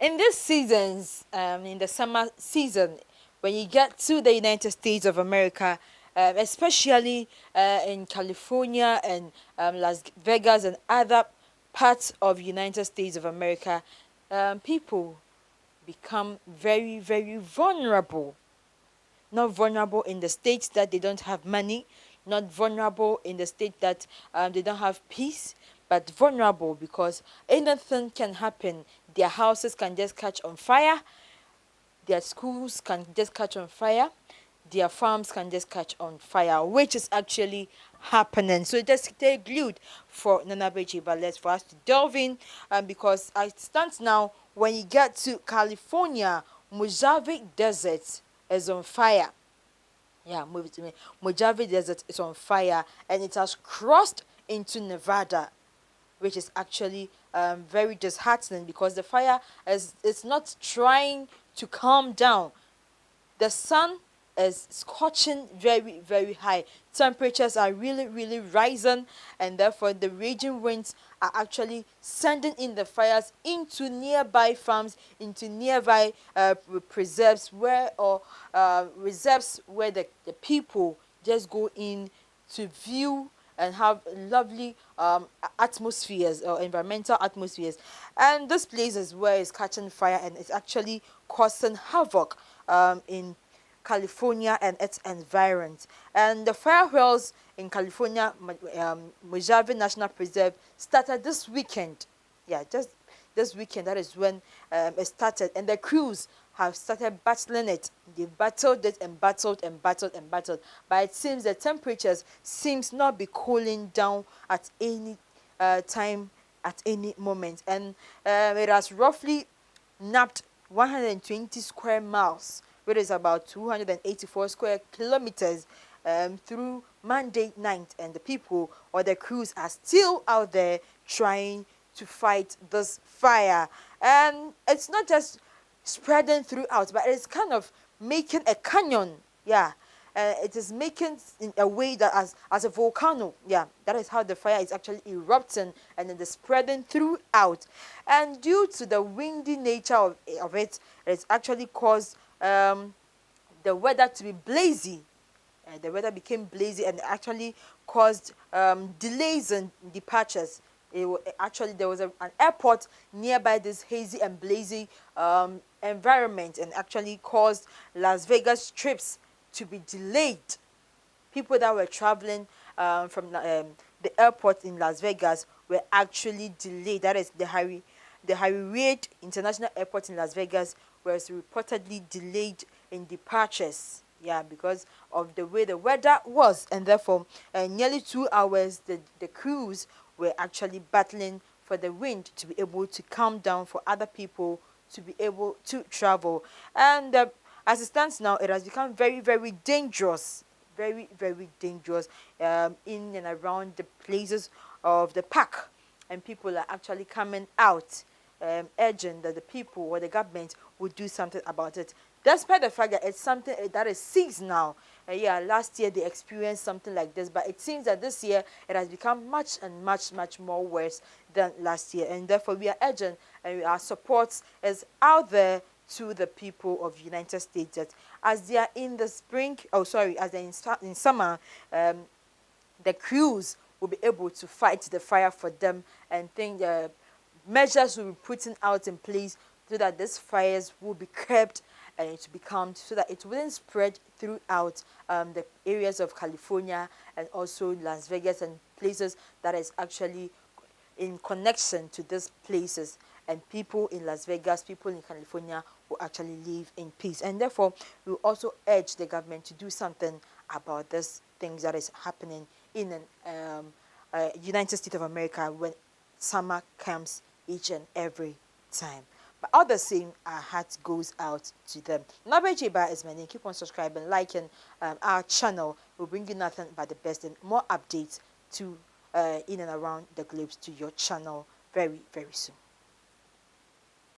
In these seasons, in the summer season, when you get to the United States of America, especially in California and Las Vegas and other parts of United States of America, people become very, very vulnerable. Not vulnerable in the states that they don't have money, not vulnerable in the state that they don't have peace, but vulnerable because anything can happen. Their houses can just catch on fire, their schools can just catch on fire, their farms can just catch on fire, which is actually happening. So just stay glued for Nana Beji, but let's for us to delve in, because I stand now when you get to California, Mojave Desert is on fire. Yeah, move it to me. Mojave Desert is on fire and it has crossed into Nevada, which is actually very disheartening because the fire is it's not trying to calm down. The sun is scorching very, very high. Temperatures are really, really rising, and therefore the raging winds are actually sending in the fires into nearby farms, into nearby preserves where or reserves where the people just go in to view and have lovely atmospheres or environmental atmospheres. And this place is where it's catching fire and it's actually causing havoc in California and its environs. And the fire wheels in California, Mojave National Preserve, started this weekend. Yeah, just this weekend. That is when it started. And the crews have started battling it. They've battled it and battled and battled and battled. But it seems the temperatures seems not be cooling down at any time, at any moment. And it has roughly napped 120 square miles, which is about 284 square kilometers, through Monday night. And the people or the crews are still out there trying to fight this fire. And it's not just spreading throughout, but it's kind of making a canyon. Yeah. It is making in a way that as a volcano. Yeah, that is how the fire is actually erupting and it is spreading throughout. And due to the windy nature of it, it's actually caused the weather to be blazy. The weather became blazy and actually caused delays in departures. Actually, there was an airport nearby this hazy and blazy environment and actually caused Las Vegas trips to be delayed. People that were traveling from the airport in Las Vegas were actually delayed. That is the Harry Reid International Airport in Las Vegas was reportedly delayed in departures. Yeah, because of the way the weather was, and therefore, nearly 2 hours, the crews were actually battling for the wind to be able to calm down for other people to be able to travel. And as it stands now, it has become very, very dangerous, very, very dangerous in and around the places of the park, and people are actually coming out urging that the people or the government would do something about it. Despite the fact that it's something that is seasonal. Yeah, last year they experienced something like this, but it seems that this year it has become much and much, much more worse than last year. And therefore, we are urging and our support is out there to the people of United States that as they are in the spring, as they're in summer, the crews will be able to fight the fire for them and think measures will be put out in place so that these fires will be curbed and it will become so that it wouldn't spread throughout the areas of California and also Las Vegas and places that is actually in connection to these places. And people in Las Vegas, people in California will actually live in peace. And therefore, we will also urge the government to do something about this things that is happening in United States of America when summer comes each and every time. But all the same, our heart goes out to them. Nabeji Ba is my name. Keep on subscribing, liking our channel. We'll bring you nothing but the best and more updates to in and around the globes to your channel very, very soon.